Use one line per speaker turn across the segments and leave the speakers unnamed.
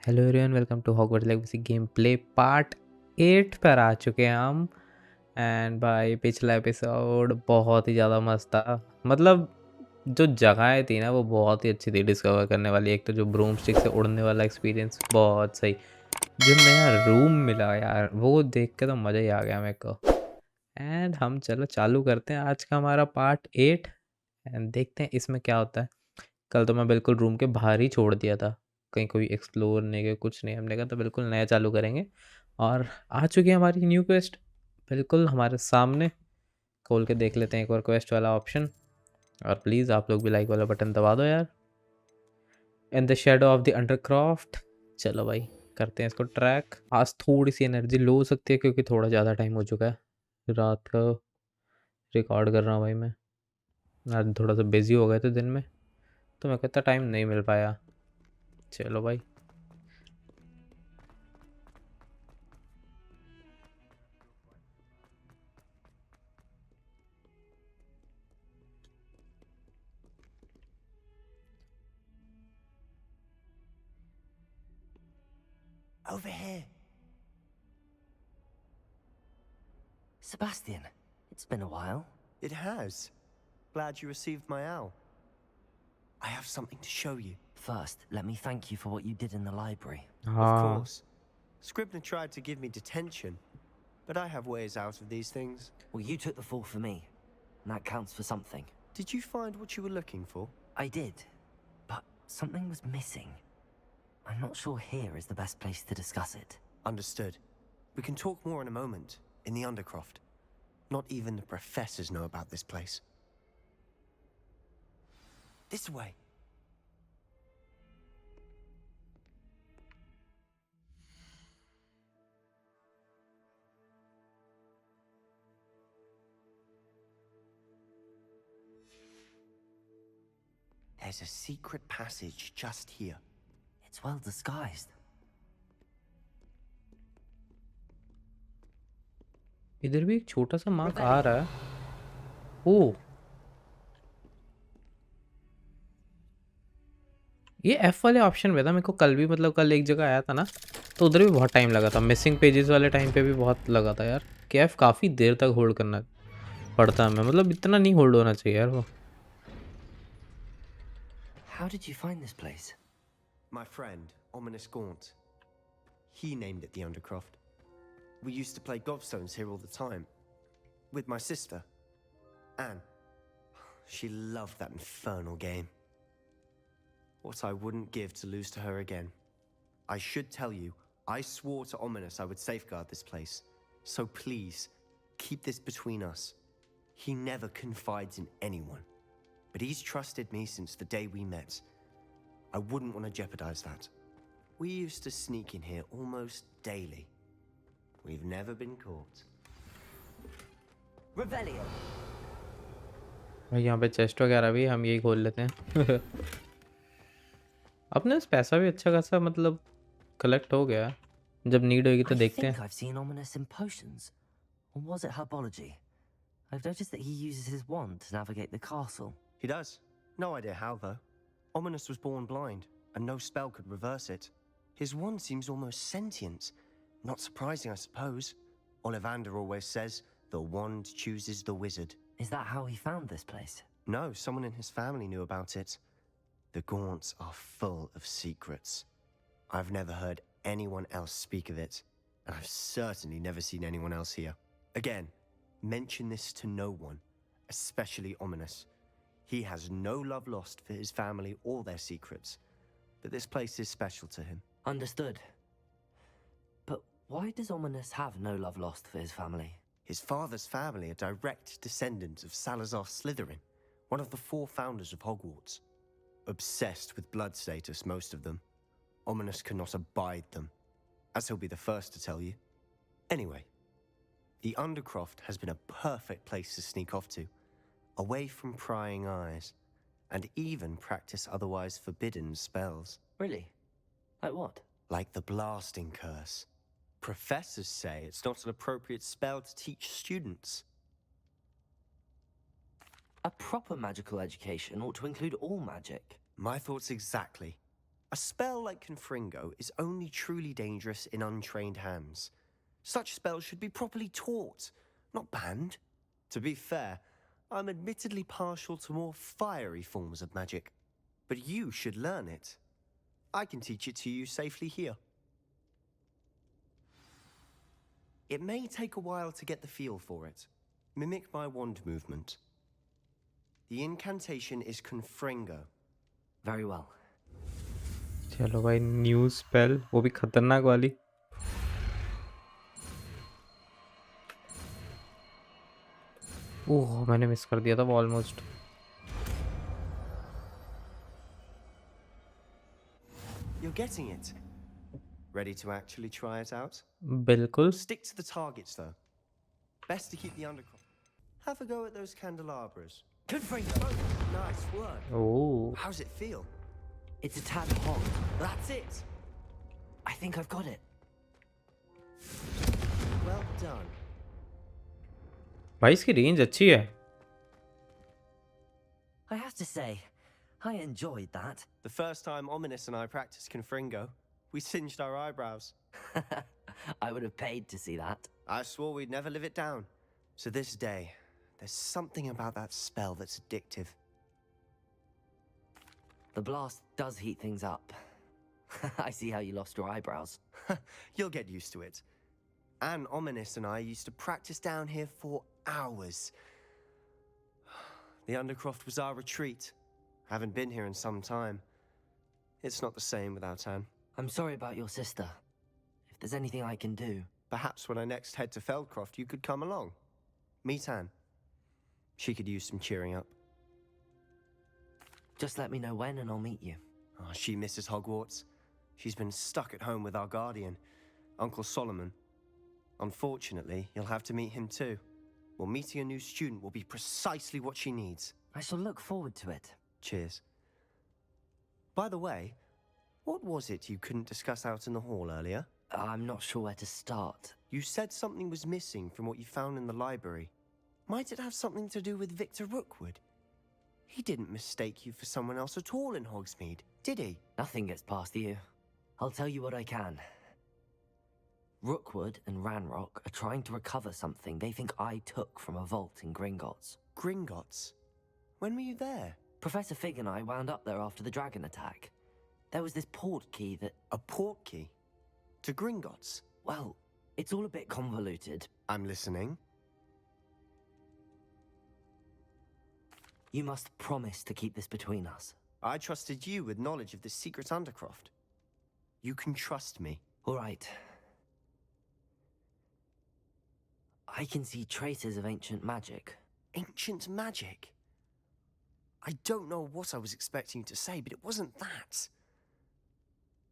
Hello everyone, welcome to Hogwarts Legacy game play part 8 पर आ चुके हैं हम। एंड भाई पिछला एपिसोड बहुत ही ज़्यादा मस्त था। मतलब जो जगहें थी ना वो बहुत ही अच्छी थी डिस्कवर करने वाली। एक तो जो ब्रूम स्टिक से उड़ने वाला एक्सपीरियंस बहुत सही। जो नया रूम मिला यार वो देख के तो मज़ा ही आ गया मेरे को। एंड हम चलो चालू करते हैं आज का हमारा पार्ट 8 एंड देखते हैं इसमें क्या होता है। कल तो मैं बिल्कुल रूम के बाहर ही छोड़ दिया था, कहीं कोई एक्सप्लोर नहीं किया कुछ नहीं। हमने कहा तो बिल्कुल नया चालू करेंगे। और आ चुकी है हमारी न्यू क्वेस्ट बिल्कुल हमारे सामने। खोल के देख लेते हैं एक और क्वेस्ट वाला ऑप्शन। और प्लीज़ आप लोग भी लाइक वाला बटन दबा दो यार। In the shadow of the undercroft. चलो भाई करते हैं इसको ट्रैक। आज थोड़ी सी एनर्जी लो हो सकती है क्योंकि थोड़ा ज़्यादा टाइम हो चुका है। रात का रिकॉर्ड कर रहा हूँ भाई मैं। आज थोड़ा सा बिजी हो गए थे दिन में तो मैं कहता टाइम नहीं मिल पाया। चलो भाई।
Over here. Sebastian, it's been a while.
It has. Glad you received my owl. I have something to show you.
First, let me thank you for what you did in the library.
Of
हाँ
course. Scribner tried to give me detention, but I have ways out of these things.
Well, you took the fall for me, and that counts for something.
Did you find what you were looking for?
I did, but something was missing. I'm not sure here is the best place to discuss it.
Understood. We can talk more in a moment, in the Undercroft. Not even the professors know about this place. This way. There's a secret passage just here.
It's well disguised.
इधर भी एक छोटा सा mark आ रहा है। ओ ये F वाले option में था। मेरे को कल भी मतलब कल एक जगह आया था ना तो उधर भी बहुत टाइम लगा था। मिसिंग पेजेस वाले टाइम पे भी बहुत लगा था यार कि एफ काफ़ी देर तक होल्ड करना पड़ता है। मैं मतलब इतना नहीं होल्ड होना चाहिए यार वो।
How did you find this place?
My friend, Ominous Gaunt. He named it the Undercroft. We used to play gobstones here all the time. With my sister, Anne. She loved that infernal game. What I wouldn't give to lose to her again. I should tell you, I swore to Ominous I would safeguard this place. So please, keep this between us. He never confides in anyone. But he's trusted me since the day we met. I wouldn't want to jeopardize that. We used to sneak in here almost daily. We've never been caught.
Revelio.
भाई यहाँ पे chest वगैरह भी हम यही खोल लेते हैं। अपने पास पैसा भी अच्छा खासा मतलब कलेक्ट हो गया। जब नीड होगी तो
I
देखते
think
हैं।
I've seen Ominous in potions. Or was it herbology? I've noticed that he uses his wand to navigate the castle.
He does. No idea how, though. Ominous was born blind, and no spell could reverse it. His wand seems almost sentient. Not surprising, I suppose. Ollivander always says, the wand chooses the wizard.
Is that how he found this place?
No, someone in his family knew about it. The Gaunts are full of secrets. I've never heard anyone else speak of it, and I've certainly never seen anyone else here. Again, mention this to no one, especially Ominous. He has no love lost for his family or their secrets, but this place is special to him.
Understood. But why does Ominous have no love lost for his family?
His father's family are direct descendants of Salazar Slytherin, one of the 4 founders of Hogwarts. Obsessed with blood status, most of them. Ominous cannot abide them, as he'll be the first to tell you. Anyway, the Undercroft has been a perfect place to sneak off to, away from prying eyes, and even practice otherwise forbidden spells.
Really? Like what?
Like the blasting curse. Professors say it's not an appropriate spell to teach students.
A proper magical education ought to include all magic.
My thoughts exactly. A spell like Confringo is only truly dangerous in untrained hands. Such spells should be properly taught, not banned. To be fair, I'm admittedly partial to more fiery forms of magic, but you should learn it. I can teach it to you safely here. It may take a while to get the feel for it. Mimic my wand movement. The incantation is Confringo.
Very well.
चलो भाई new spell, वो भी खतरनाक वाली. ओह मैंने miss कर दिया था वो almost.
You're getting it. Ready to actually try it out?
बिल्कुल.
Stick to the targets, though. Best to keep the undercroft. Have a go at those candelabras.
Confringo!
Nice work.
Oh
How's it feel?
It's a tad hot.
That's it.
I think I've got it.
Well done.
भाई इसकी range अच्छी है.
I have to say, I enjoyed that.
The first time Ominous and I practiced Confringo, we singed our eyebrows.
I would have paid to see that.
I swore we'd never live it down. So this day, there's something about that spell that's addictive.
The blast does heat things up. I see how you lost your eyebrows.
You'll get used to it. Anne, Ominous and I used to practice down here for hours. The Undercroft was our retreat. Haven't been here in some time. It's not the same without Anne.
I'm sorry about your sister. If there's anything I can do...
Perhaps when I next head to Feldcroft, you could come along. Meet Anne. She could use some cheering up.
Just let me know when and I'll meet you.
Oh, she misses Hogwarts. She's been stuck at home with our guardian, Uncle Solomon. Unfortunately, you'll have to meet him too. Well, meeting a new student will be precisely what she needs.
I shall look forward to it.
Cheers. By the way, what was it you couldn't discuss out in the hall earlier?
I'm not sure where to start.
You said something was missing from what you found in the library. Might it have something to do with Victor Rookwood? He didn't mistake you for someone else at all in Hogsmeade, did he?
Nothing gets past you. I'll tell you what I can. Rookwood and Ranrock are trying to recover something they think I took from a vault in Gringotts.
Gringotts? When were you there?
Professor Fig and I wound up there after the dragon attack. There was this port key that...
A port key? To Gringotts?
Well, it's all a bit convoluted.
I'm listening.
You must promise to keep this between us.
I trusted you with knowledge of the secret Undercroft. You can trust me.
All right. I can see traces of ancient magic.
Ancient magic? I don't know what I was expecting you to say, but it wasn't that.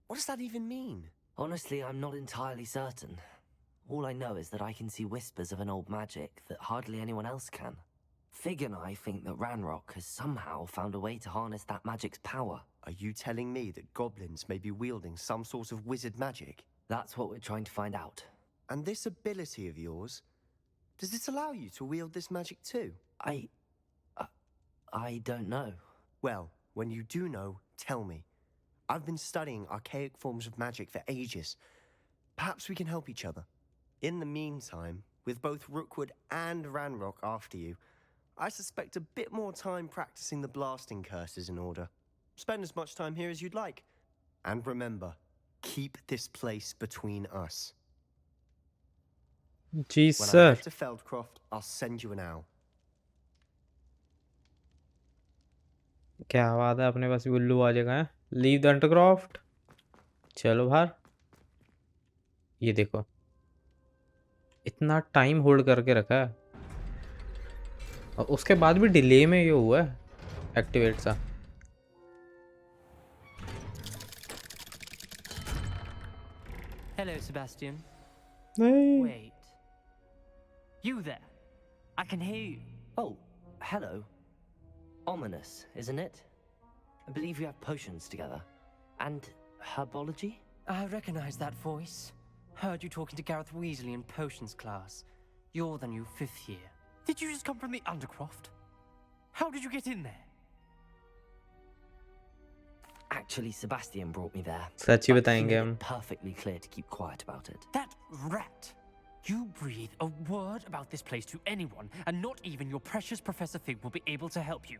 What does that even mean?
Honestly, I'm not entirely certain. All I know is that I can see whispers of an old magic that hardly anyone else can. Fig and I think that Ranrock has somehow found a way to harness that magic's power.
Are you telling me that goblins may be wielding some sort of wizard magic?
That's what we're trying to find out.
And this ability of yours, does it allow you to wield this magic too?
I don't know.
Well, when you do know, tell me. I've been studying archaic forms of magic for ages. Perhaps we can help each other. In the meantime, with both Rookwood and Ranrock after you, I suspect a bit more time practicing the blasting curses in order. Spend as much time here as you'd like. And remember, keep this place between us.
जी
When I
sir.
get to Feldcroft, I'll send you an owl.
क्या बात है, अपने पास भी उल्लू आ जाएगा. Leave the undercroft. चलो बाहर. ये देखो, इतना टाइम होल्ड करके रखा है और उसके बाद भी डिले में ये हुआ है एक्टिवेट सा.
Hello, Sebastian.
नहीं.
Wait. You there? I can hear you.
Oh, hello. Ominous, isn't it? I believe you have potions together. And herbology?
I recognize that voice. Heard you talking to Gareth Weasley in potions class. You're the new 5th year. Did you just come from the Undercroft? How did you get in there?
Actually, Sebastian brought me there.
Such he
But he
बताएंगे
made
हम.
it perfectly clear to keep quiet about it.
That rat! You breathe a word about this place to anyone, and not even your precious Professor Fig will be able to help you.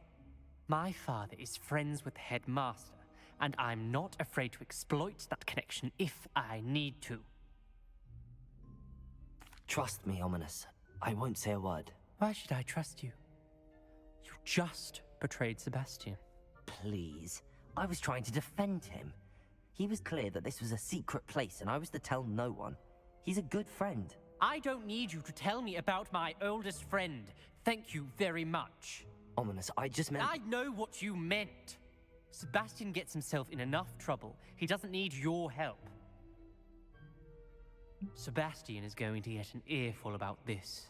My father is friends with the headmaster, and I'm not afraid to exploit that connection if I need to.
Trust me, Ominous. I won't say a word.
Why should I trust you? You just betrayed Sebastian.
Please. I was trying to defend him. He was clear that this was a secret place and I was to tell no one. He's a good friend.
I don't need you to tell me about my oldest friend. Thank you very much.
Ominous, I just meant...
I know what you meant. Sebastian gets himself in enough trouble. He doesn't need your help. Sebastian is going to get an earful about this.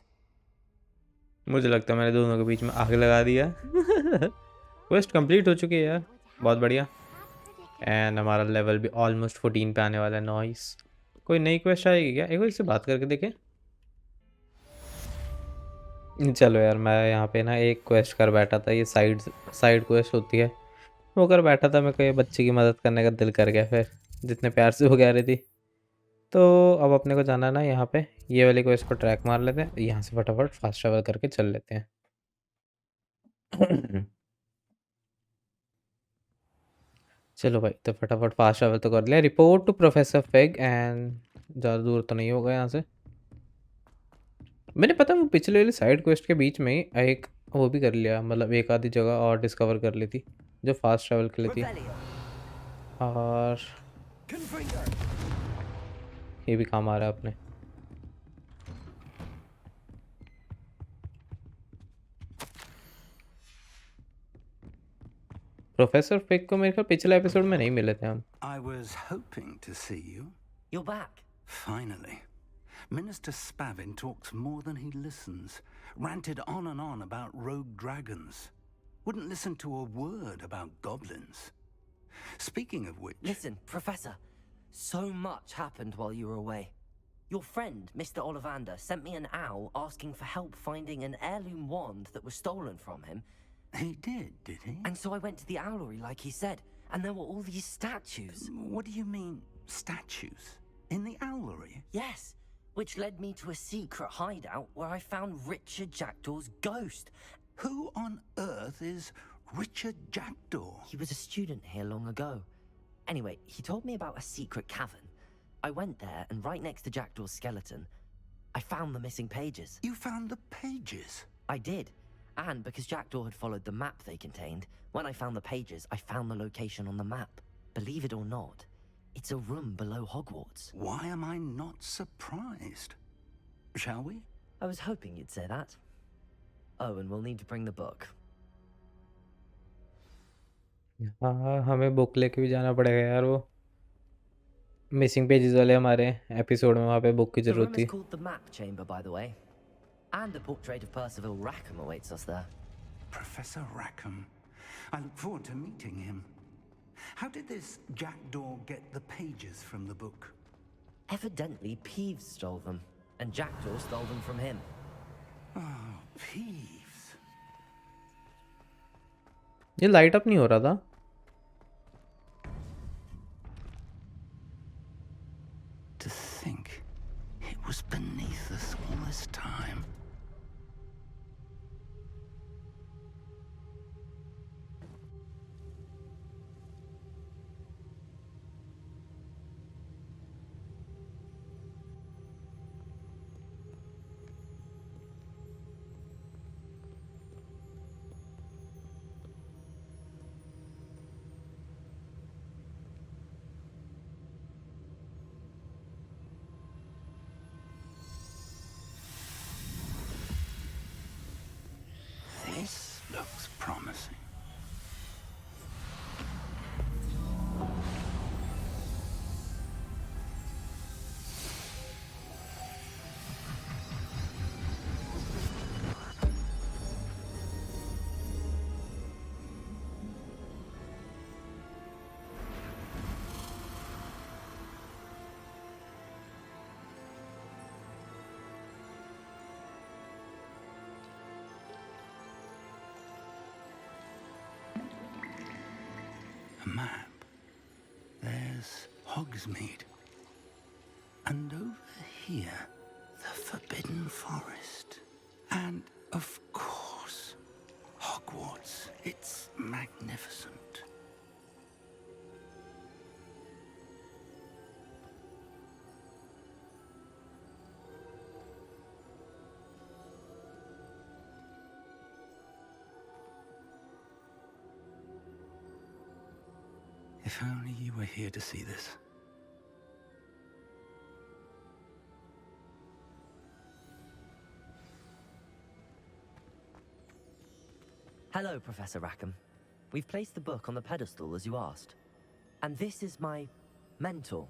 मुझे लगता है मैंने दोनों के बीच में आग लगा दिया. क्वेस्ट कंप्लीट हो चुकी है यार, बहुत बढ़िया. एंड हमारा लेवल भी ऑलमोस्ट 14 पे आने वाला है. नॉइस. कोई नई क्वेस्ट आएगी क्या? एक बार इससे बात करके देखें. चलो यार, मैं यहाँ पे ना एक क्वेस्ट कर बैठा था. ये साइड क्वेस्ट होती है, वो कर बैठा था. मैं कोई बच्चे की मदद करने का दिल कर गया फिर, जितने प्यार से वो कह रही थी. तो अब अपने को जाना ना यहाँ पे, ये वाली क्वेस्ट को ट्रैक मार लेते हैं. यहाँ से फटाफट फास्ट ट्रैवल करके चल लेते हैं. चलो भाई, तो फटाफट फास्ट ट्रैवल तो कर लिया. Report to professor Fig. And ज़्यादा दूर तो नहीं होगा यहाँ से. मैंने पता वो पिछले वाली साइड क्वेस्ट के बीच में ही एक वो भी कर लिया, मतलब एक आधी जगह और डिस्कवर कर ली थी जो फास्ट ट्रैवल के लिए थी. और ये भी काम आ रहा है अपने. प्रोफेसर फेक को मेरे ख्याल पिछले एपिसोड में नहीं मिले थे हम.
I was hoping to see you.
You're back.
Finally. Minister Spavin talks more than he listens. Ranted on and on about rogue dragons. Wouldn't listen to a word about goblins. Speaking of which...
Listen, Professor. So much happened while you were away. Your friend, Mr. Ollivander, sent me an owl asking for help finding an heirloom wand that was stolen from him.
He did he?
And so I went to the owlery like he said, and there were all these statues.
What do you mean, statues? In the owlery?
Yes, which led me to a secret hideout where I found Richard Jackdaw's ghost.
Who on earth is Richard Jackdaw?
He was a student here long ago. Anyway, he told me about a secret cavern. I went there, and right next to Jackdaw's skeleton, I found the missing pages.
You found the pages?
I did. And because Jackdaw had followed the map they contained, when I found the pages, I found the location on the map. Believe it or not, it's a room below Hogwarts.
Why am I not surprised? Shall we?
I was hoping you'd say that. Oh, and we'll need to bring the book.
हाँ, हमें book लेके भी जाना पड़ेगा यार. वो missing pages वाले हमारे एपिसोड में वहाँ पे बुक की
The room
जरूरत
is
थी.
called the Map Chamber, by the way. And a portrait of Percival Rackham awaits us there.
Professor Rackham. I look forward to meeting him. How did this Jackdaw get the pages from the book?
Evidently, Peeves stole them, and Jackdaw stole them from him.
Oh, Peeves.
ये light up नहीं हो रहा था.
To think it was beneath us all this time. Hogsmeade. And over here, the Forbidden Forest. And, of course, Hogwarts. It's magnificent. If only you were here to see this.
Hello, Professor Rackham. We've placed the book on the pedestal as you asked. And this is my mentor,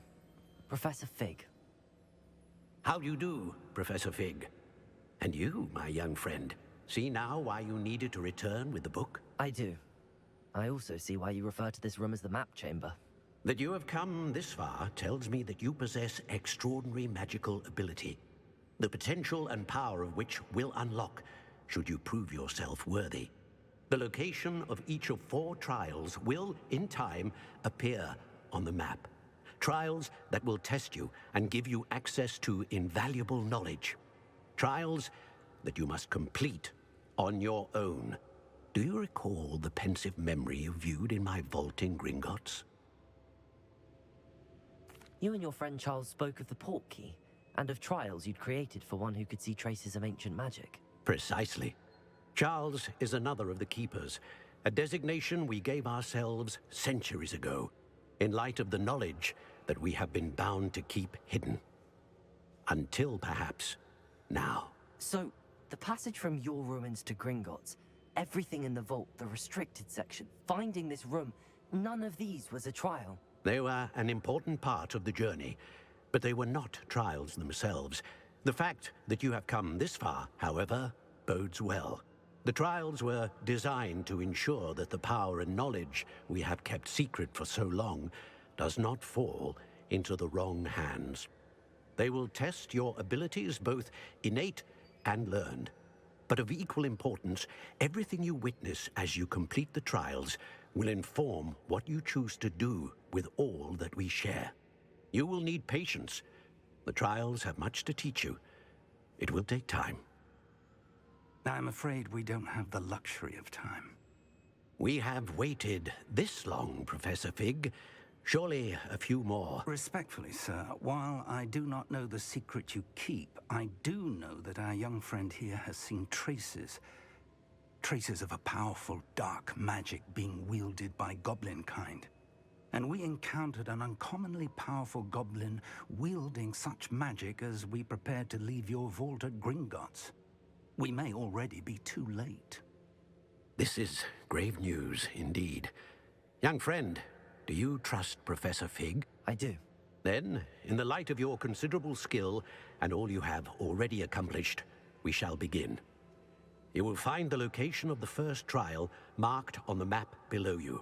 Professor Fig.
How do you do, Professor Fig? And you, my young friend, see now why you needed to return with the book?
I do. I also see why you refer to this room as the map chamber.
That you have come this far tells me that you possess extraordinary magical ability, the potential and power of which will unlock should you prove yourself worthy. The location of each of 4 trials will, in time, appear on the map. Trials that will test you and give you access to invaluable knowledge. Trials that you must complete on your own. Do you recall the pensive memory you viewed in my vault in Gringotts?
You and your friend Charles spoke of the port key, and of trials you'd created for one who could see traces of ancient magic.
Precisely. Charles is another of the keepers, a designation we gave ourselves centuries ago, in light of the knowledge that we have been bound to keep hidden. Until perhaps now.
So, the passage from your ruins to Gringotts, everything in the vault, the restricted section, finding this room, none of these was a trial.
They were an important part of the journey, but they were not trials themselves. The fact that you have come this far, however, bodes well. The trials were designed to ensure that the power and knowledge we have kept secret for so long does not fall into the wrong hands. They will test your abilities, both innate and learned. But of equal importance, everything you witness as you complete the trials will inform what you choose to do with all that we share. You will need patience. The trials have much to teach you. It will take time.
I'm afraid we don't have the luxury of time.
We have waited this long, Professor Fig. Surely a few more.
Respectfully, sir, while I do not know the secret you keep, I do know that our young friend here has seen traces of a powerful dark magic being wielded by goblin kind. And we encountered an uncommonly powerful goblin wielding such magic as we prepared to leave your vault at Gringotts. We may already be too late.
This is grave news indeed. Young friend, do you trust Professor Fig?
I do.
Then, in the light of your considerable skill and all you have already accomplished, we shall begin. You will find the location of the first trial marked on the map below you.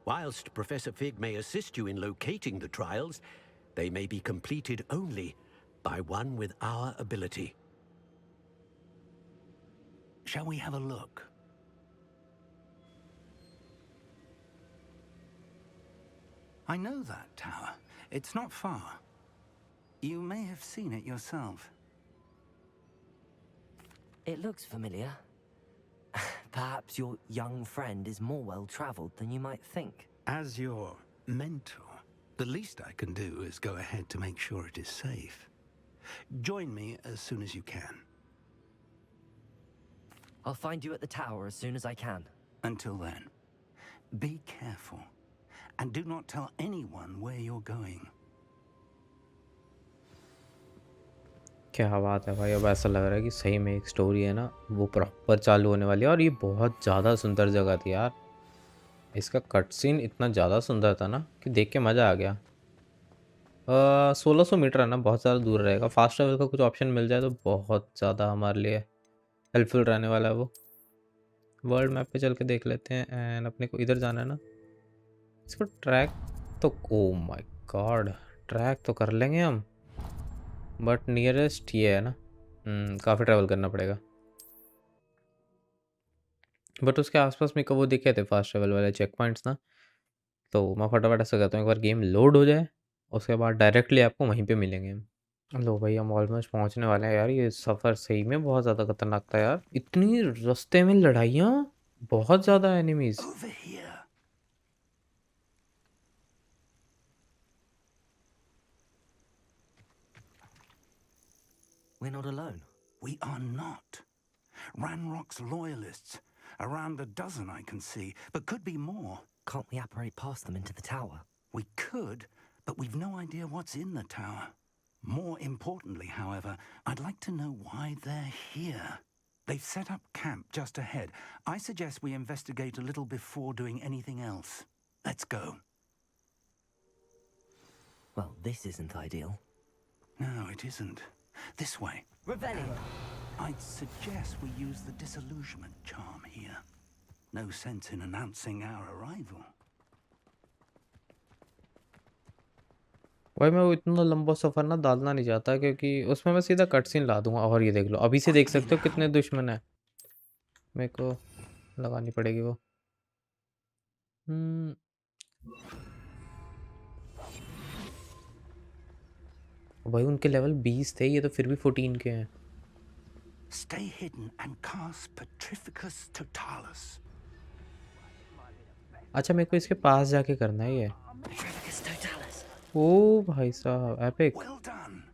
Whilst Professor Fig may assist you in locating the trials, they may be completed only by one with our ability.
Shall we have a look? I know that tower. It's not far. You may have seen it yourself.
It looks familiar. Perhaps your young friend is more well-traveled than you might think.
As your mentor, the least I can do is go ahead to make sure it is safe. Join me as soon as you can.
I'll find you at the tower as soon as I can.
Until then, be careful. And do not tell anyone where you're going.
क्या बात है भाई। अब ऐसा लग रहा है कि सही में एक स्टोरी है ना वो प्रॉपर चालू होने वाली है। और ये बहुत ज़्यादा सुंदर जगह थी यार। इसका कट सीन इतना ज़्यादा सुंदर था ना कि देख के मज़ा आ गया। 1600 मीटर है ना, बहुत ज़्यादा दूर रहेगा। फास्ट ट्रैवल का कुछ ऑप्शन मिल जाए तो बहुत ज़्यादा हमारे लिए हेल्पफुल रहने वाला है वो। वर्ल्ड मैप पे चल के देख लेते हैं। एंड अपने को इधर जाना है ना। इसको ट्रैक तो ओ माय गॉड ट्रैक तो कर लेंगे हम, बट नियरेस्ट ये है ना। काफ़ी ट्रैवल करना पड़ेगा। बट उसके आसपास मेरे को वो दिखे थे फास्ट ट्रैवल वाले चेक पॉइंट्स ना, तो मैं फटाफट ऐसा करता हूँ एक बार गेम लोड हो जाए उसके बाद डायरेक्टली आपको वहीं पे मिलेंगे। लो भाई हम ऑलमोस्ट पहुंचने वाले हैं यार। ये सफ़र सही में बहुत ज़्यादा खतरनाक था यार। इतनी रास्ते में लड़ाइयाँ, बहुत ज़्यादा enemies.
Over here.
We're not alone.
We are not. Ranrock's loyalists. Around a dozen I can see, but could be more.
Can't we apparate past them into the tower?
We could, but we've no idea what's in the tower. More importantly, however, I'd like to know why they're here. They've set up camp just ahead. I suggest we investigate a little before doing anything else. Let's go.
Well, this isn't ideal.
No, it isn't. This way.
Revelio!
I'd suggest we use the disillusionment charm here. No sense in announcing our arrival.
भाई मैं वो इतना लंबा सफ़र ना डालना नहीं चाहता, क्योंकि उसमें मैं सीधा कट सीन ला दूंगा। और ये देख लो, अभी से देख सकते हो कितने दुश्मन है। मेरे को लगानी पड़ेगी वो। भाई उनके लेवल 20 थे, ये तो फिर भी 14 के हैं।
Stay hidden and cast Petrificus Totalis.
अच्छा मेरे को इसके पास जाके करना है ये।
Petrificus Totalis!
ओ भाई साहब, एपिक।
Well done.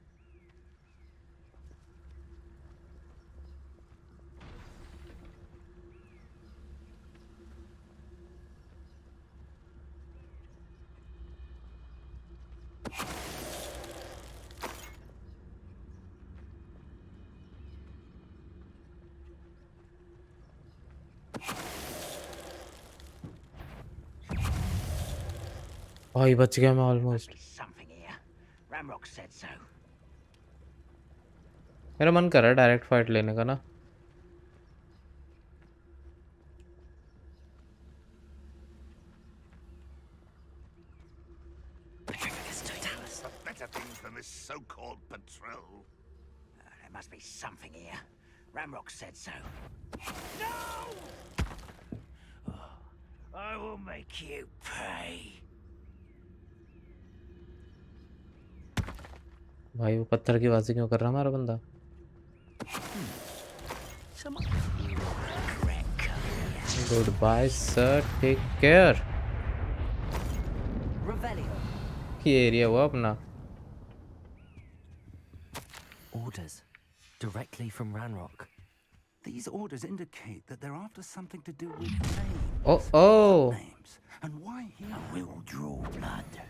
भाई बच गया मैं almost.
Something here. Ramrock said so.
मेरा मन कर रहा है डायरेक्ट फाइट लेने का ना।
Petrificus Totalis!
Better things than this so-called patrol.
There must be something here. Ramrock said so. I will make you pay.
भाई वो पत्थर की बाजी क्यों कर रहा है हमारा बंदा? Goodbye sir, take care.
Revelio!
ये एरिया हुआ अपना।
Orders. Directly from Ranrock.
These orders indicate that they're after something to do with names.
Oh.
Names. And why here?
I will draw blood.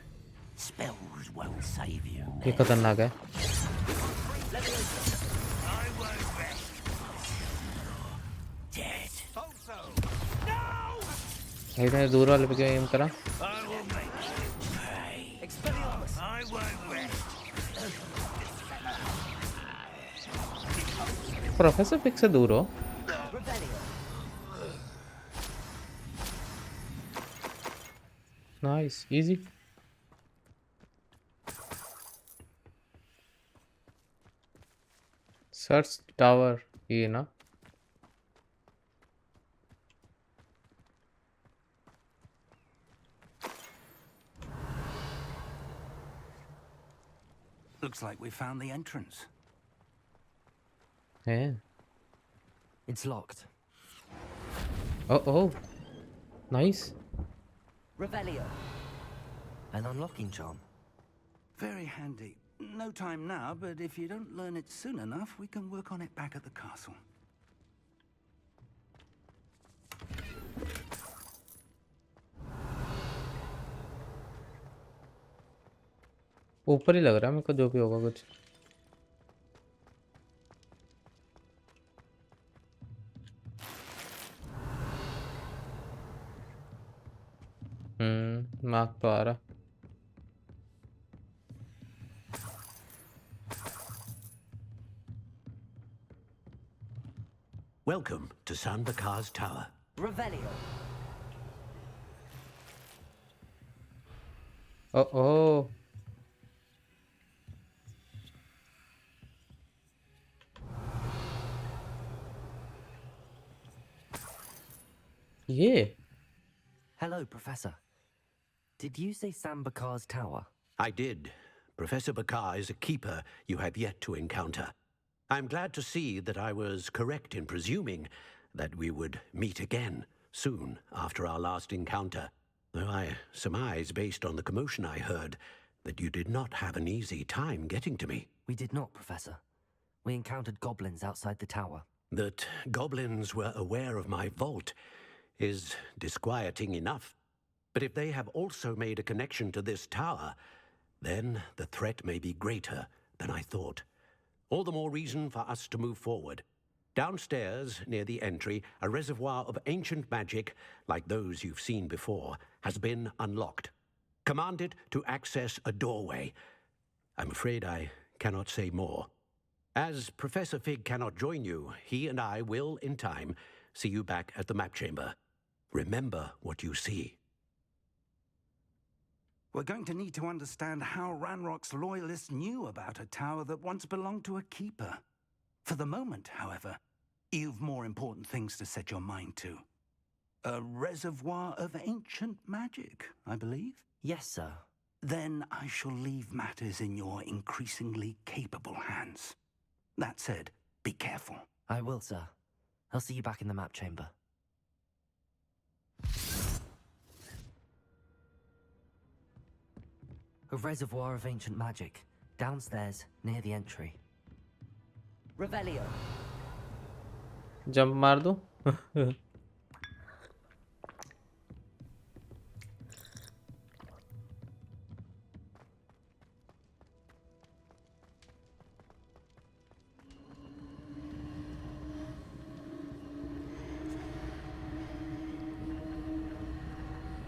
Spells won't save you.
ये खतरनाक है।
Dead.
इतने दूर वाले पे क्यों एम करा?
Expelliarmus!
प्रोफेसर पिक से दूर हो।
Revelio!
Nice, easy. Search tower ये ना।
Looks like we found the entrance.
है।
It's locked.
Oh nice.
Revelio! An unlocking charm.
Very handy. No time now, but if you don't learn it soon enough, we can work on it back at the castle.
ऊपर ही लग रहा है मेरे को, जो भी होगा कुछ। मार्क तो आ रहा।
Welcome to Sanbakar's Tower.
Revelio!
ओह ये
Hello, Professor. Did you say Sambakar's tower?
I did. Professor Bakar is a keeper you have yet to encounter. I'm glad to see that I was correct in presuming that we would meet again soon after our last encounter, though I surmise, based on the commotion I heard, that you did not have an easy time getting to me.
We did not, Professor. We encountered goblins outside the tower.
That goblins were aware of my vault is disquieting enough. But if they have also made a connection to this tower, then the threat may be greater than I thought. All the more reason for us to move forward. Downstairs, near the entry, a reservoir of ancient magic, like those you've seen before, has been unlocked. Command it to access a doorway. I'm afraid I cannot say more. As Professor Fig cannot join you, he and I will, in time, see you back at the map chamber. Remember what you see.
We're going to need to understand how Ranrock's loyalists knew about a tower that once belonged to a keeper. For the moment, however, you've more important things to set your mind to. A reservoir of ancient magic, I believe?
Yes, sir.
Then I shall leave matters in your increasingly capable hands. That said, be careful.
I will, sir. I'll see you back in the map chamber. A reservoir of ancient magic, downstairs, near the entry. Revelio.
Jump मार दो.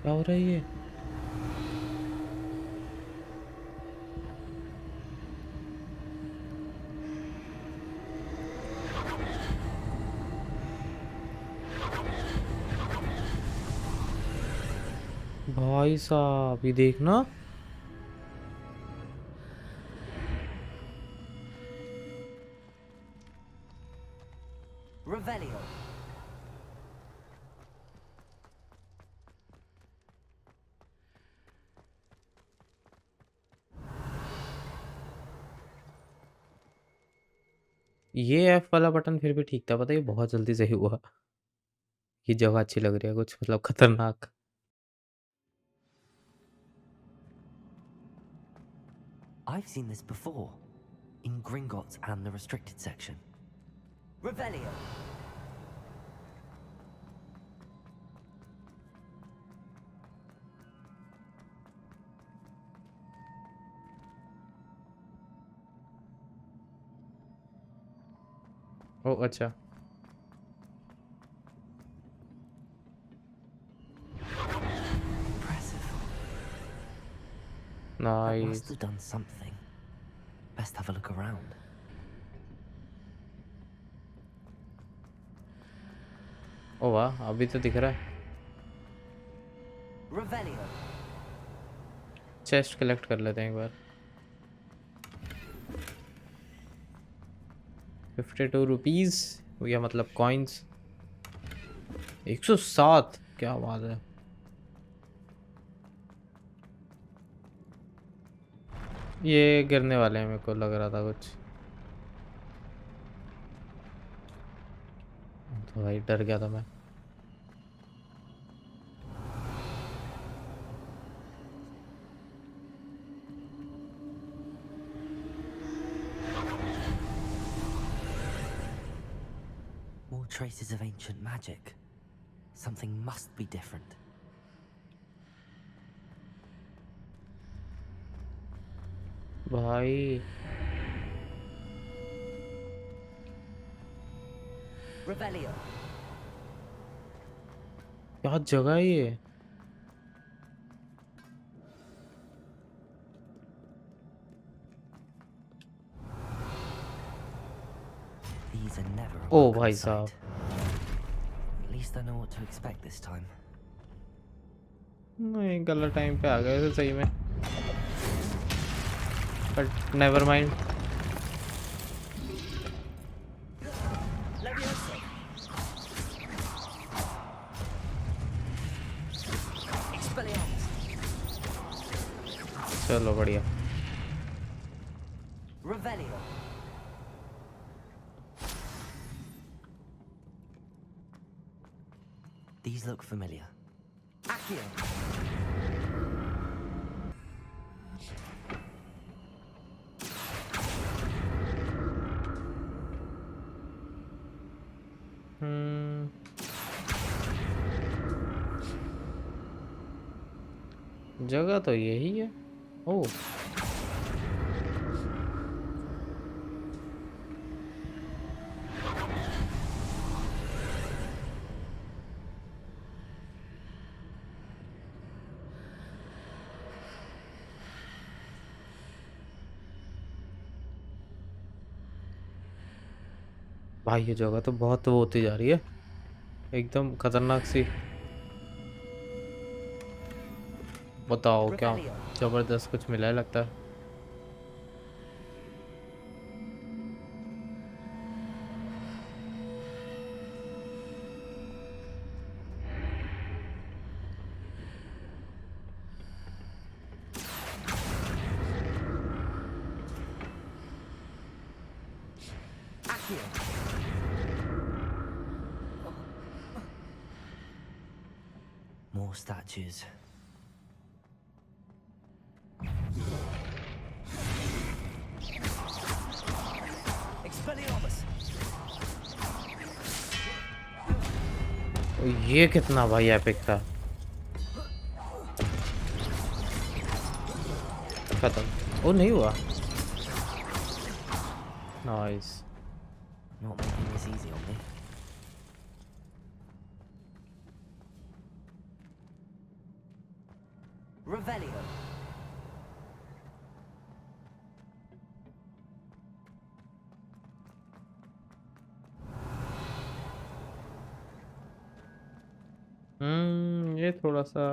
क्या हो रहा है ये? भाई साहब ये देखना.
Revelio.
ये एफ वाला बटन फिर भी ठीक था, पता है, ये बहुत जल्दी सही हुआ. ये जगह अच्छी लग रही है कुछ, मतलब खतरनाक.
I've seen this before. In Gringotts and the restricted section. Revelio.
ओ अच्छा.
Impressive. That
nice.
must have done something. Best have a look around.
ओ वाह, अभी तो दिख रहा है.
Revelio.
चेस्ट कलेक्ट कर लेते हैं एक बार. 52 रुपीज़, या मतलब कॉइन्स. 107, क्या बात है. ये गिरने वाले हैं, मेरे को लग रहा था कुछ. तो भाई डर गया था मैं.
More traces of ancient magic. Something must be different.
भाई
Revelio.
क्या जगह है ये.
These are never a
O
welcome
भाई
sight.
साहब.
At least I know what to expect this time.
नहीं, गलत टाइम पे आ गए थे सही में. But never mind. चलो बढ़िया।
Revelio. These look familiar. Accio.
जगह तो यही है। ओह भाई ये जगह तो बहुत वो होती जा रही है, एकदम खतरनाक सी। बताओ क्या जबरदस्त कुछ मिला है लगता है।
More statues. Expelliarmus.
ये कितना भाई एपिक था। खत्म। ओ नहीं हुआ। Nice.
Not making this easy on me. Revelio.
ये थोड़ा सा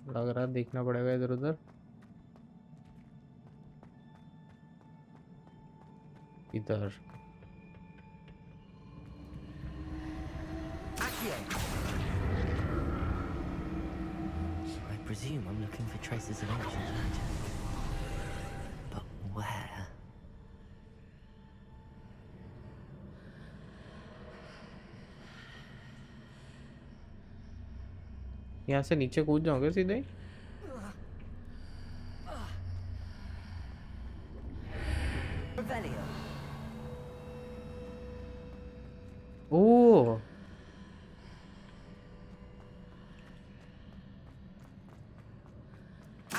लग रहा है, देखना पड़ेगा इधर उधर। इधर
I presume I'm looking for traces of ancient magic. But where?
यहाँ से नीचे कूद जाओगे सीधे ही?
Revelio.
ओह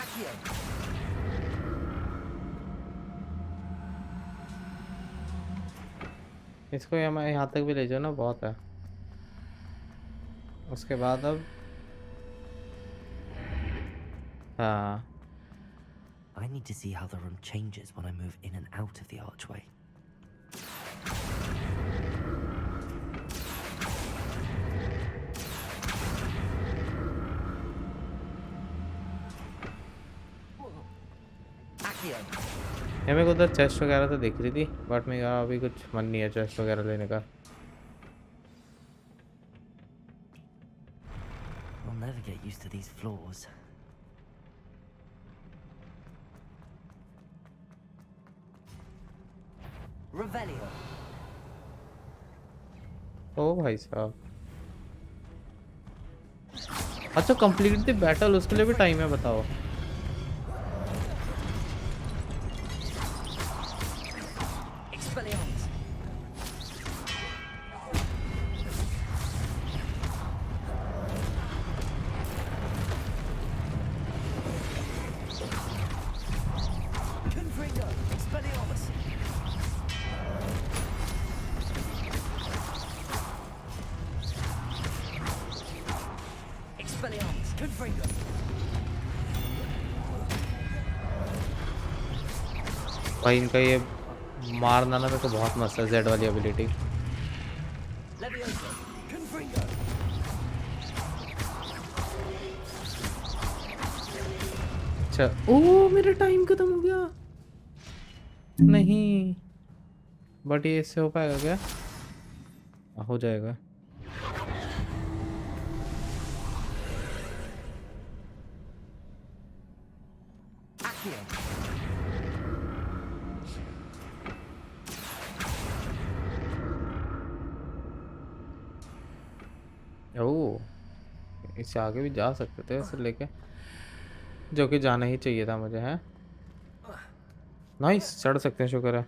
Accio.
इसको यहाँ तक भी ले जाओ ना, बहुत है। उसके बाद अब हाँ
I need to see how the room changes when I move in and out of the archway. Accio.
ये मेरे को उधर चेस्ट वगैरह तो दिख रही थी, बट मेरा अभी कुछ मन नहीं है चेस्ट वगैरह लेने का।
I'll never get used to these floors. Revelio.
ओ भाई साहब, अच्छा कंप्लीट द बैटल, उसके लिए भी टाइम है बताओ।
Expelliarmus. Confringo. Expelliarmus. Expelliarmus. Confringo.
भाई इनका ये मारना ना मेरे को बहुत मस्त है, जेड वाली एबिलिटी।
Levioso. Confringo.
अच्छा ओ मेरा टाइम खत्म हो गया। नहीं बट ये इससे हो पाएगा क्या? हो जाएगा।
Accio.
ओह! इससे आगे भी जा सकते थे ऐसे लेके, जो कि जाना ही चाहिए था मुझे, हैं? नाइस, चढ़ सकते हैं, शुक्र है।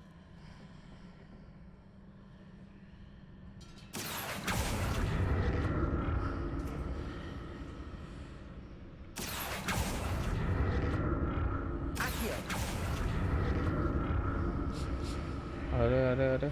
अरे, अरे, अरे!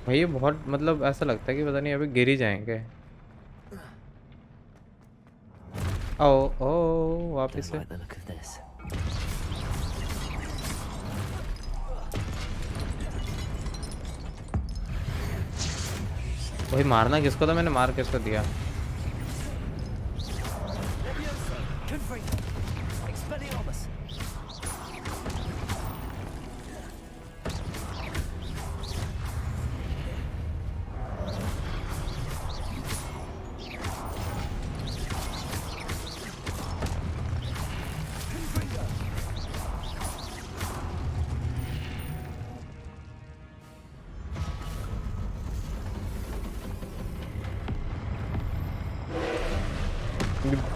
भाई ये बहुत मतलब ऐसा लगता है कि पता नहीं अभी गिर ही जाएँगे। ओह! ओह! वापिस
Don't
से।
like the look of this.
वही मारना किसको था, मैंने मार किसको दिया?
Expelliarmus!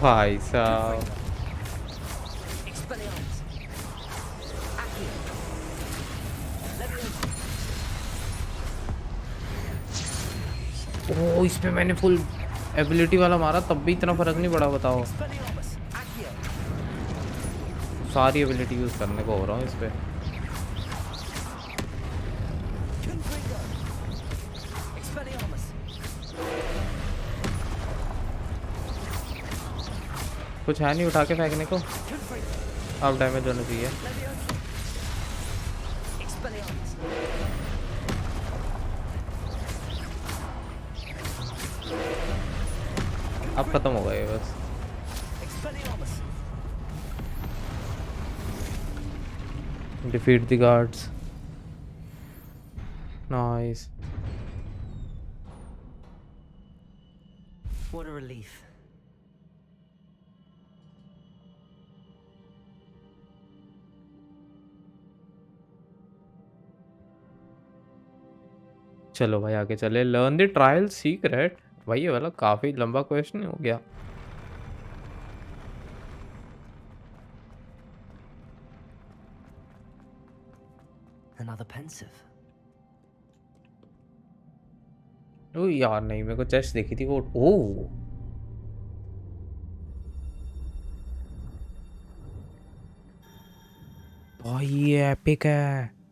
भाई साहब!
Expelliarmus! Accio! Leviosa!
ओह! इस पे मैंने फुल एबिलिटी वाला मारा तब भी इतना फ़र्क नहीं पड़ा, बताओ।
Expelliarmus! Accio!
सारी एबिलिटी यूज़ करने को हो रहा हूँ इस पे।
Confringo! Expelliarmus!
कुछ है नहीं उठा के फेंकने को,
Confringo!
अब डैमेज होना चाहिए।
Leviosa! Expelliarmus!
अब खत्म हो गए बस।
Expelliarmus!
Defeat the guards. Nice.
What a relief.
चलो भाई आगे चले। Learn the trial secret. भाई ये वाला काफ़ी लंबा क्वेश्चन हो गया।
Another pensive.
ओ यार नहीं, मेरे को चेस्ट देखी थी वो। ओह! भाई ये एपिक है।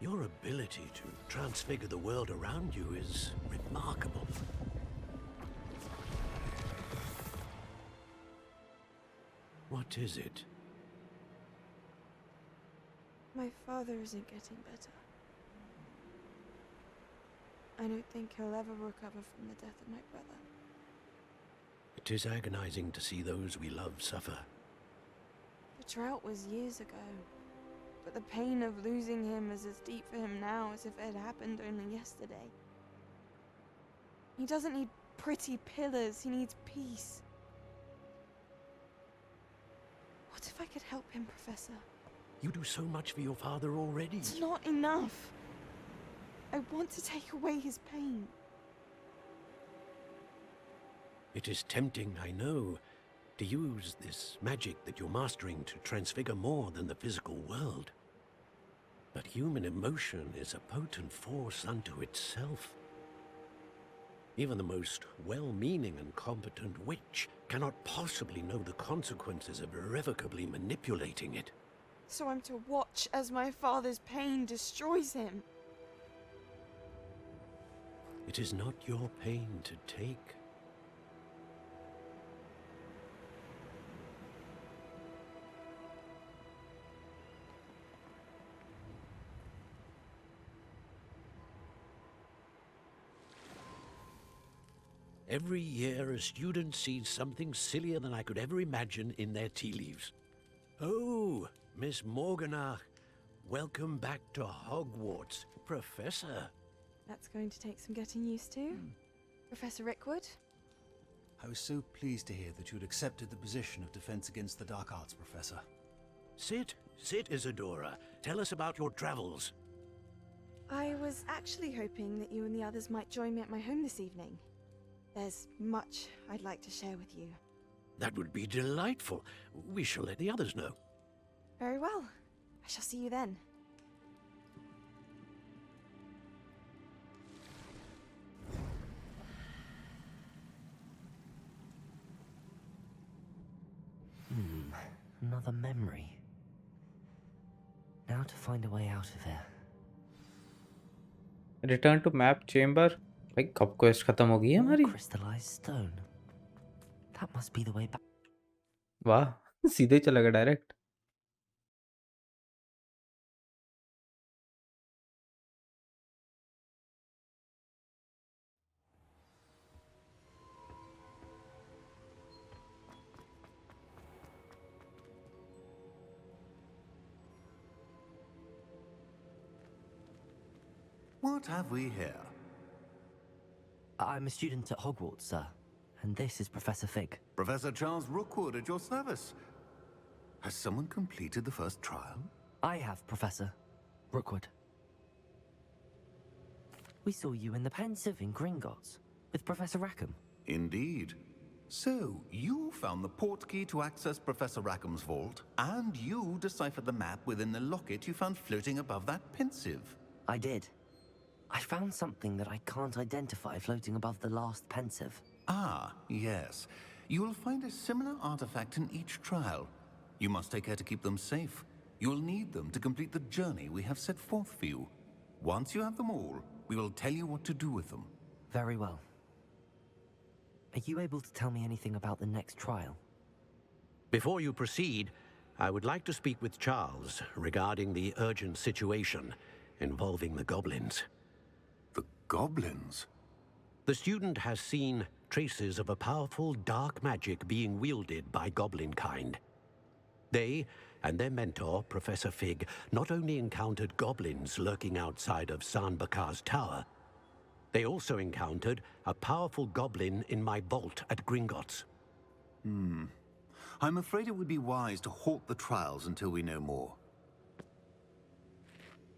Your ability to transfigure the world around you is remarkable. What is it?
My father isn't getting better. I don't think he'll ever recover from the death of my brother.
It is agonizing to see those we love suffer.
The drought was years ago, but the pain of losing him is as deep for him now as if it had happened only yesterday. He doesn't need pretty pillars, he needs peace. What if I could help him, Professor?
You do so much for your father already.
It's not enough. I want to take away his pain.
It is tempting, I know, to use this magic that you're mastering to transfigure more than the physical world. But human emotion is a potent force unto itself. Even the most well-meaning and competent witch cannot possibly know the consequences of irrevocably manipulating it.
So I'm to watch as my father's pain destroys him.
It is not your pain to take. Every year, a student sees something sillier than I could ever imagine in their tea leaves. Oh, Miss Morganach, welcome back to Hogwarts, Professor.
That's going to take some getting used to. Professor Rickwood?
I was so pleased to hear that you'd accepted the position of Defense Against the Dark Arts, Professor.
Sit, Isadora. Tell us about your travels.
I was actually hoping that you and the others might join me at my home this evening. There's much I'd like to share with you.
That would be delightful. We shall let the others know.
Very well. I shall see you then.
Another memory. Now to find a way out of here.
Return to map chamber. भाई कब quest खत्म हो गई है हमारी?
Crystallized stone. That must be the way back.
वाह, सीधे ही चला गया direct.
What have we here?
I'm a student at Hogwarts, sir. And this is Professor Fig.
Professor Charles Rookwood at your service. Has someone completed the first trial?
I have, Professor Rookwood. We saw you in the Pensive in Gringotts with Professor Rackham.
Indeed. So, you found the portkey to access Professor Rackham's vault, and you deciphered the map within the locket you found floating above that Pensive.
I did. I found something that I can't identify floating above the last Pensive.
Ah, yes. You will find a similar artifact in each trial. You must take care to keep them safe. You will need them to complete the journey we have set forth for you. Once you have them all, we will tell you what to do with them.
Very well. Are you able to tell me anything about the next trial?
Before you proceed, I would like to speak with Charles regarding the urgent situation involving the goblins.
The goblins?
The student has seen traces of a powerful dark magic being wielded by goblin kind. They and their mentor, Professor Fig, not only encountered goblins lurking outside of San Bakar's tower, they also encountered a powerful goblin in my vault at Gringotts.
I'm afraid it would be wise to halt the trials until we know more.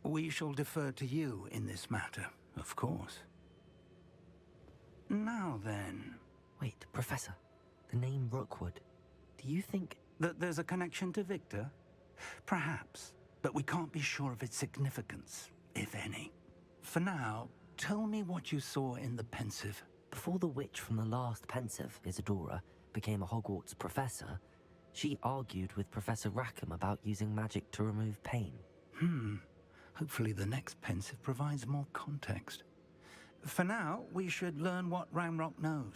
We shall defer to you in this matter, of course. Now then,
Wait, Professor. The name Rookwood. Do you think...
that there's a connection to Victor? Perhaps, but we can't be sure of its significance, if any. For now, tell me what you saw in the Pensive.
Before the witch from the last Pensive, Isadora, became a Hogwarts professor, she argued with Professor Rackham about using magic to remove pain.
Hopefully the next Pensive provides more context. For now, we should learn what Ranrock knows.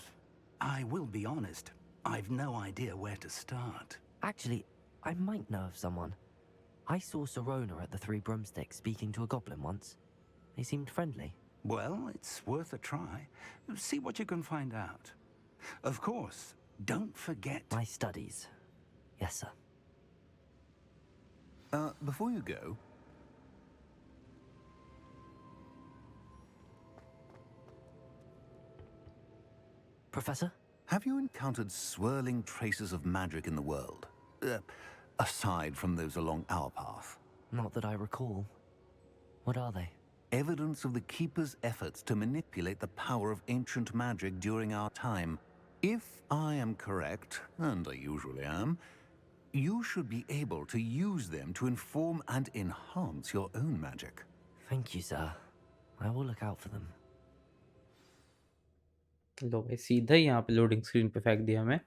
I will be honest, I've no idea where to start.
Actually, I might know of someone. I saw Serona at the Three Broomsticks speaking to a goblin once. They seemed friendly.
Well, it's worth a try. See what you can find out. Of course, don't forget...
My studies. Yes, sir.
Before you go...
Professor?
Have you encountered swirling traces of magic in the world? aside from those along our path.
Not that I recall. What are they?
Evidence of the Keeper's efforts to manipulate the power of ancient magic during our time. If I am correct, and I usually am, you should be able to use them to inform and enhance your own magic.
Thank you, sir. I will look out for them.
लो भाई सीधा ही यहाँ पे loading screen पे फेंक दिया हमें।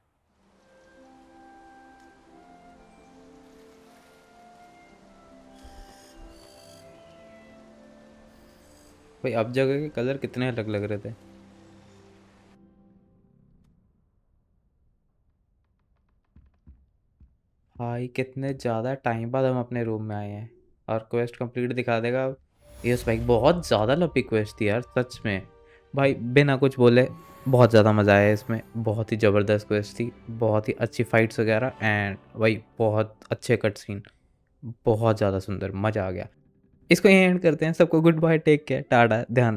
भाई अब जगह के कलर कितने अलग लग रहे थे। भाई कितने ज़्यादा टाइम बाद हम अपने रूम में आए हैं और क्वेस्ट कंप्लीट दिखा देगा अब। यस भाई बहुत ज़्यादा लंबी क्वेस्ट थी यार सच में। भाई बिना कुछ बोले बहुत ज़्यादा मज़ा आया इसमें। बहुत ही ज़बरदस्त क्वेस्ट थी, बहुत ही अच्छी फाइट्स वगैरह एंड भाई बहुत अच्छे कट सीन, बहुत ज़्यादा सुंदर, मज़ा आ गया। इसको यहीं एंड करते हैं। सबको गुड बाय, टेक केयर, टाटा, ध्यान रख।